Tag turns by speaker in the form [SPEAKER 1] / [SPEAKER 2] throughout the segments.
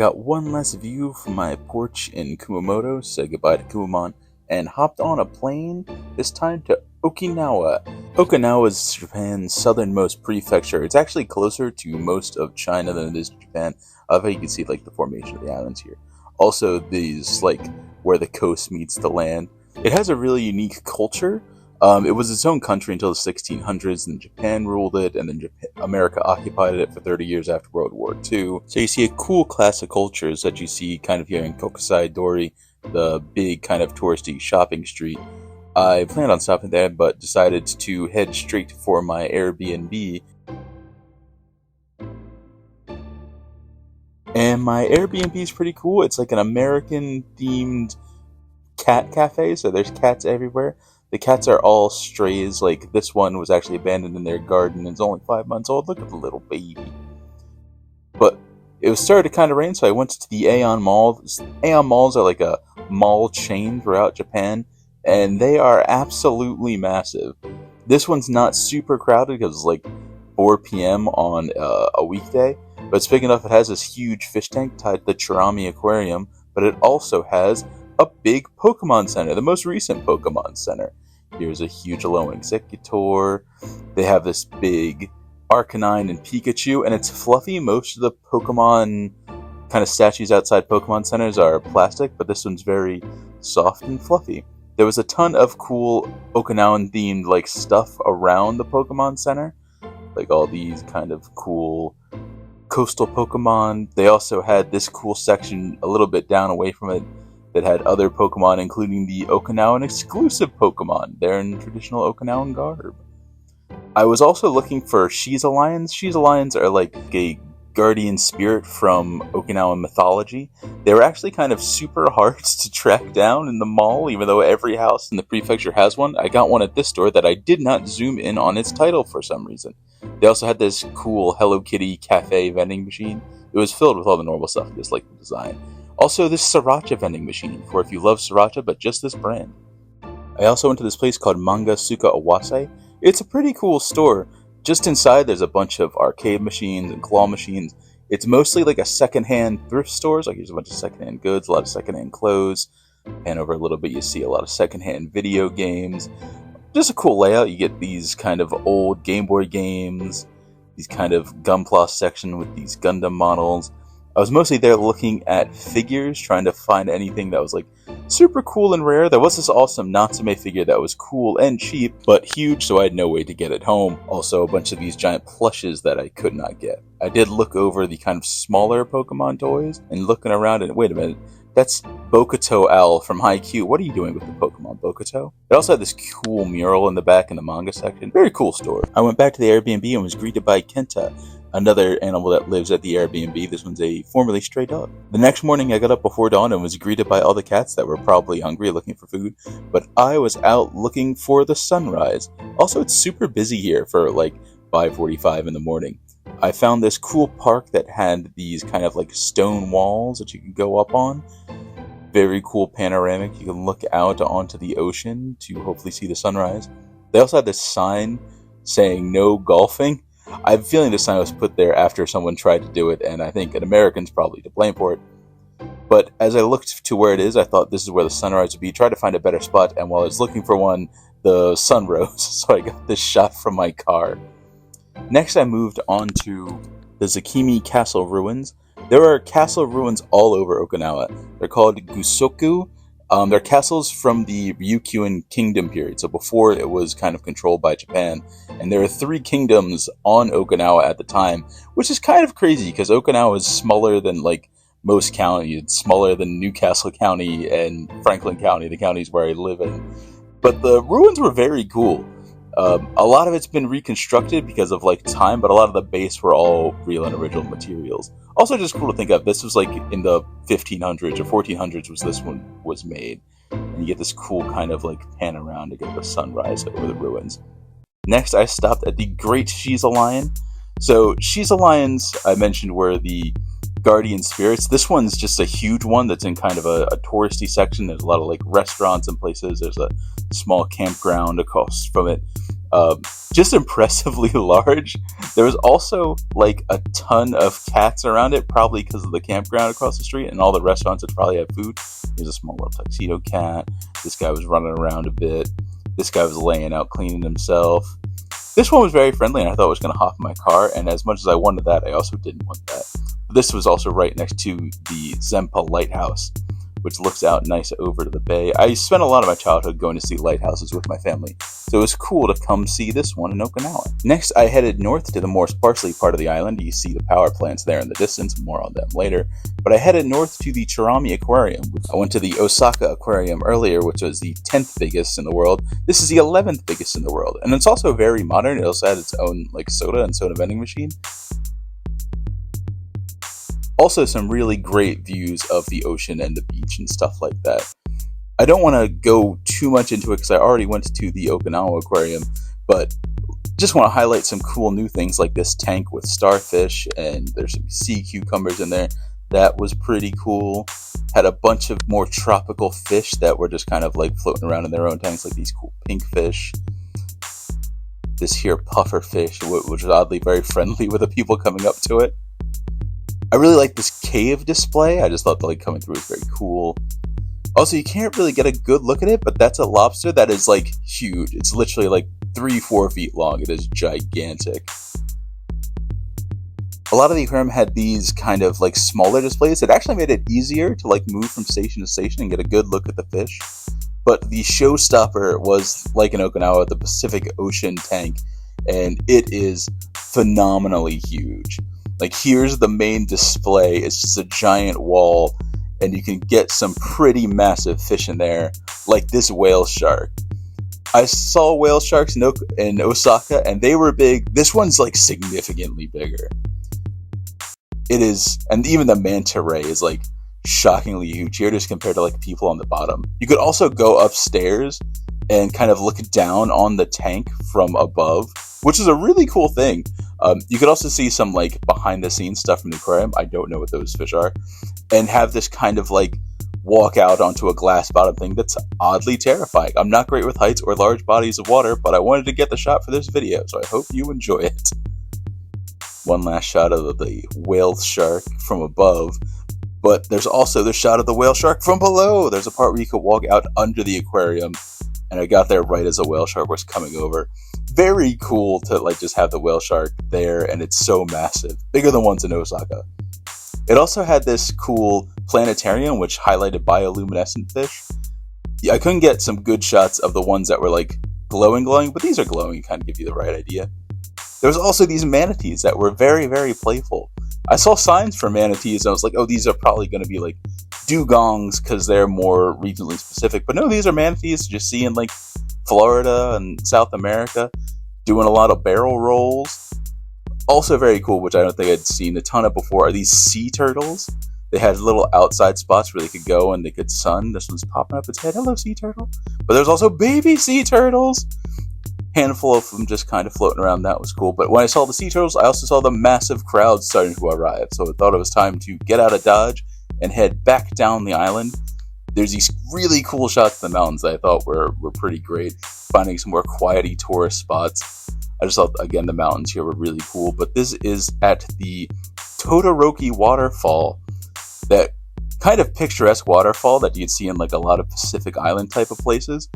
[SPEAKER 1] got one last view from my porch in Kumamoto, said goodbye to Kumamon, and hopped on a plane, this time to Okinawa. Okinawa is Japan's southernmost prefecture. It's actually closer to most of China than it is to Japan. I love how you can see like the formation of the islands here. Also, these like where the coast meets the land. It has a really unique culture. It was its own country until the 1600s, and Japan ruled it, and then America occupied it for 30 years after World War II. So you see a cool class of cultures that you see kind of here in Kokusai Dori, the big kind of touristy shopping street. I planned on stopping there, but decided to head straight for my Airbnb. And my Airbnb is pretty cool. It's like an American-themed cat cafe, so there's cats everywhere. The cats are all strays. Like, this one was actually abandoned in their garden. It's only 5 months old. Look at the little baby. But it was starting to kind of rain, so I went to the Aeon Mall. Aeon Malls are like a mall chain throughout Japan, and they are absolutely massive. This one's not super crowded because it's like 4 p.m. on a weekday, but it's big enough. It has this huge fish tank tied to the Chirami Aquarium, but it also has a big Pokemon Center, the most recent Pokemon Center. Here's a huge Alolan Executor. They have this big Arcanine and Pikachu, and it's fluffy. Most of the Pokemon kind of statues outside Pokemon Centers are plastic, but this one's very soft and fluffy. There was a ton of cool Okinawan-themed like stuff around the Pokemon Center, like all these kind of cool coastal Pokemon. They also had this cool section a little bit down away from it that had other Pokemon, including the Okinawan exclusive Pokemon. They're in traditional Okinawan garb. I was also looking for Shisa lions. Shisa lions are like a guardian spirit from Okinawan mythology. They were actually kind of super hard to track down in the mall, even though every house in the prefecture has one. I got one at this store that I did not zoom in on its title for some reason. They also had this cool Hello Kitty cafe vending machine. It was filled with all the normal stuff, just like the design. Also, this sriracha vending machine, for if you love sriracha, but just this brand. I also went to this place called Manga Suka Awase. It's a pretty cool store. Just inside, there's a bunch of arcade machines and claw machines. It's mostly like a secondhand thrift store. Like, there's a bunch of secondhand goods, a lot of secondhand clothes. And over a little bit, you see a lot of secondhand video games. Just a cool layout. You get these kind of old Game Boy games, these kind of Gunpla section with these Gundam models. I was mostly there looking at figures, trying to find anything that was like super cool and rare. There was this awesome Natsume figure that was cool and cheap, but huge, so I had no way to get it home. Also, a bunch of these giant plushes that I could not get. I did look over the kind of smaller Pokemon toys, and looking around and wait a minute, that's Bokuto Owl from Haikyuu. What are you doing with the Pokemon, Bokuto? It also had this cool mural in the back in the manga section. Very cool store. I went back to the Airbnb and was greeted by Kenta, another animal that lives at the Airbnb. This one's a formerly stray dog. The next morning, I got up before dawn and was greeted by all the cats that were probably hungry looking for food, but I was out looking for the sunrise. Also, it's super busy here for like 5:45 in the morning. I found this cool park that had these kind of like stone walls that you could go up on. Very cool panoramic. You can look out onto the ocean to hopefully see the sunrise. They also had this sign saying no golfing. I have a feeling this sign was put there after someone tried to do it, and I think an American's probably to blame for it. But as I looked to where it is, I thought this is where the sunrise would be. Tried to find a better spot, and while I was looking for one, the sun rose, so I got this shot from my car. Next, I moved on to the Zakimi Castle ruins. There are castle ruins all over Okinawa. They're called Gusoku. They're castles from the Ryukyuan kingdom period, so before it was kind of controlled by Japan. And there are 3 kingdoms on Okinawa at the time, which is kind of crazy because Okinawa is smaller than like most counties. It's smaller than Newcastle County and Franklin County, the counties where I live in. But the ruins were very cool. A lot of it's been reconstructed because of like time, but a lot of the base were all real and original materials. Also, just cool to think of. This was like in the 1500s or 1400s was this one was made, and you get this cool kind of like pan around to get the sunrise over the ruins. Next, I stopped at the Great Shisa Lion. So Shisa lions, I mentioned, were the guardian spirits. This one's just a huge one that's in kind of a touristy section. There's a lot of like restaurants and places. There's a small campground across from it. Just impressively large. There was also like a ton of cats around it, probably because of the campground across the street and all the restaurants that probably have food. There's a small little tuxedo cat. This guy was running around a bit. This guy was laying out cleaning himself. This one was very friendly, and I thought it was going to hop in my car, and as much as I wanted that, I also didn't want that. This was also right next to the Zempa Lighthouse, which looks out nice over to the bay. I spent a lot of my childhood going to see lighthouses with my family, so it was cool to come see this one in Okinawa. Next, I headed north to the more sparsely part of the island. You see the power plants there in the distance, more on them later. But I headed north to the Chirami Aquarium. I went to the Osaka Aquarium earlier, which was the 10th biggest in the world. This is the 11th biggest in the world, and it's also very modern. It also had its own like soda and soda vending machine. Also, some really great views of the ocean and the beach and stuff like that. I don't want to go too much into it because I already went to the Okinawa Aquarium, but just want to highlight some cool new things like this tank with starfish, and there's some sea cucumbers in there. That was pretty cool. Had a bunch of more tropical fish that were just kind of like floating around in their own tanks, like these cool pink fish. This here puffer fish, which was oddly very friendly with the people coming up to it. I really like this cave display. I just thought the light coming through was very cool. Also, you can't really get a good look at it, but that's a lobster that is like huge. It's literally like 3-4 feet long. It is gigantic. A lot of the aquarium had these kind of like smaller displays. It actually made it easier to like move from station to station and get a good look at the fish. But the showstopper was, like in Okinawa, the Pacific Ocean tank, and it is phenomenally huge. Like, here's the main display. It's just a giant wall, and you can get some pretty massive fish in there, like this whale shark. I saw whale sharks in Osaka, and they were big. This one's, like, significantly bigger. It is, and even the manta ray is, like, shockingly huge here, just compared to, like, people on the bottom. You could also go upstairs and kind of look down on the tank from above, which is a really cool thing. You could also see some like behind the scenes stuff from the aquarium. I don't know what those fish are, and have this kind of like walk out onto a glass bottom thing that's oddly terrifying. I'm not great with heights or large bodies of water, but I wanted to get the shot for this video, so I hope you enjoy it. One last shot of the whale shark from above, but there's also the shot of the whale shark from below. There's a part where you could walk out under the aquarium, and I got there right as a whale shark was coming over. Very cool to like just have the whale shark there, and it's so massive, bigger than ones in Osaka. It also had this cool planetarium which highlighted bioluminescent fish. I couldn't get some good shots of the ones that were like glowing, but these are glowing, kind of give you the right idea. There was also these manatees that were very, very playful. I saw signs for manatees, and I was like, oh, these are probably going to be like dugongs because they're more regionally specific. But no, these are manatees just see in like Florida and South America, doing a lot of barrel rolls. Also very cool, which I don't think I'd seen a ton of before, are these sea turtles. They had little outside spots where they could go and they could sun. This one's popping up its head. Hello, sea turtle. But there's also baby sea turtles. Handful of them just kind of floating around. That was cool. But when I saw the sea turtles, I also saw the massive crowd starting to arrive. So I thought it was time to get out of Dodge and head back down the island. There's these really cool shots of the mountains that I thought were pretty great. Finding some more quiety tourist spots. I just thought, again, the mountains here were really cool. But this is at the Todoroki waterfall. That kind of picturesque waterfall that you'd see in like a lot of Pacific Island type of places.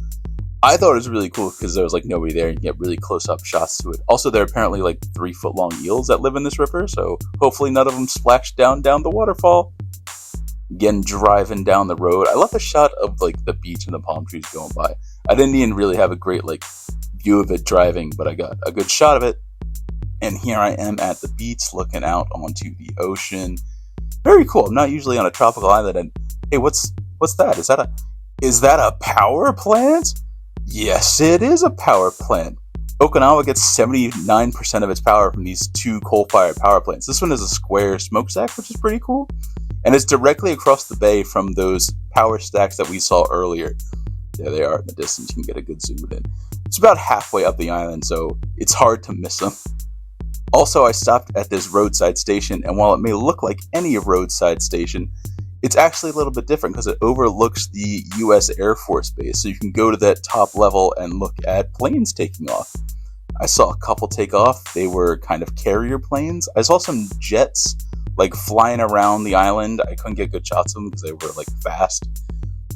[SPEAKER 1] I thought it was really cool because there was like nobody there and you get really close-up shots to it. Also, there are apparently like 3-foot-long eels that live in this river, so hopefully none of them splash down the waterfall. Again, driving down the road. I love the shot of like the beach and the palm trees going by. I didn't even really have a great like view of it driving, but I got a good shot of it. And here I am at the beach looking out onto the ocean. Very cool. I'm not usually on a tropical island, and hey, what's that? Is that a power plant? Yes, it is a power plant. Okinawa gets 79% of its power from these 2 coal-fired power plants. This one is a square smokestack, which is pretty cool. And it's directly across the bay from those power stacks that we saw earlier. There they are in the distance. You can get a good zoom in. It's about halfway up the island, so it's hard to miss them. Also, I stopped at this roadside station, and while it may look like any roadside station, it's actually a little bit different because it overlooks the U.S. Air Force Base, so you can go to that top level and look at planes taking off. I saw a couple take off. They were kind of carrier planes. I saw some jets like flying around the island. I couldn't get good shots of them because they were like fast.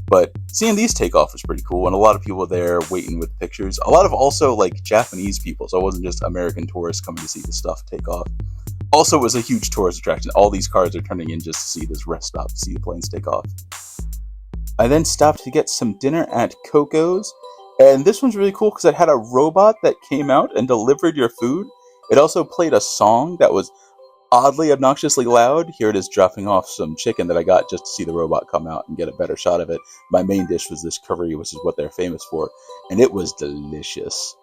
[SPEAKER 1] But seeing these take off was pretty cool, and a lot of people there waiting with pictures. A lot of also like Japanese people, so it wasn't just American tourists coming to see the stuff take off. Also, it was a huge tourist attraction. All these cars are turning in just to see this rest stop, to see the planes take off. I then stopped to get some dinner at Coco's, and this one's really cool because it had a robot that came out and delivered your food. It also played a song that was oddly obnoxiously loud. Here it is dropping off some chicken that I got just to see the robot come out and get a better shot of it. My main dish was this curry, which is what they're famous for, and it was delicious.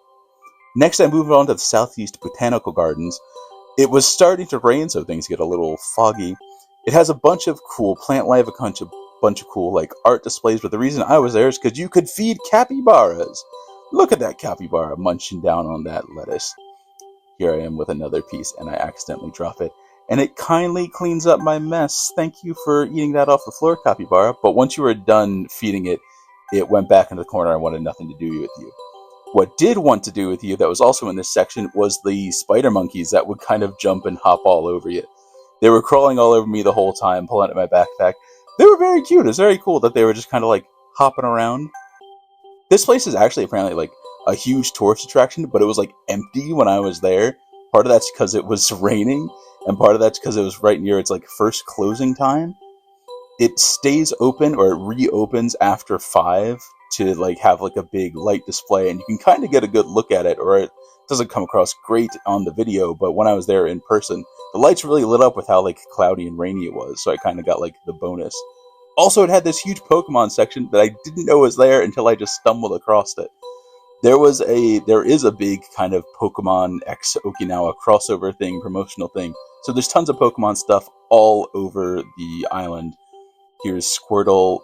[SPEAKER 1] Next, I moved on to the Southeast Botanical Gardens. It was starting to rain, so things get a little foggy. It has a bunch of cool plant life, a bunch of cool like art displays, but the reason I was there is because you could feed capybaras. Look at that capybara munching down on that lettuce. Here I am with another piece, and I accidentally drop it. And it kindly cleans up my mess. Thank you for eating that off the floor, capybara. But once you were done feeding it, it went back into the corner and wanted nothing to do with you. What did want to do with you, that was also in this section, was the spider monkeys that would kind of jump and hop all over you. They were crawling all over me the whole time, pulling at my backpack. They were very cute. It was very cool that they were just kind of like hopping around. This place is actually apparently like a huge tourist attraction, but it was like empty when I was there. Part of that's because it was raining, and part of that's because it was right near its like first closing time. It stays open, or it reopens after 5 to like have like a big light display, and you can kind of get a good look at it, or it doesn't come across great on the video, but when I was there in person, the lights really lit up with how like cloudy and rainy it was, so I kind of got like the bonus. Also, it had this huge Pokemon section that I didn't know was there until I just stumbled across it. There is a big kind of Pokemon X Okinawa crossover thing, promotional thing. So there's tons of Pokemon stuff all over the island. Here's Squirtle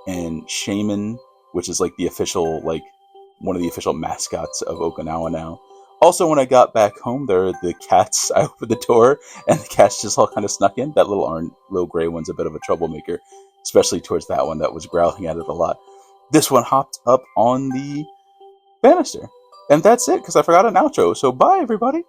[SPEAKER 1] and Shaman, which is like the official, like one of the official mascots of Okinawa now. Also, when I got back home, there are the cats. I opened the door, and the cats just all kind of snuck in. That little gray one's a bit of a troublemaker, especially towards that one that was growling at it a lot. This one hopped up on the banister. And that's it, because I forgot an outro. So bye, everybody.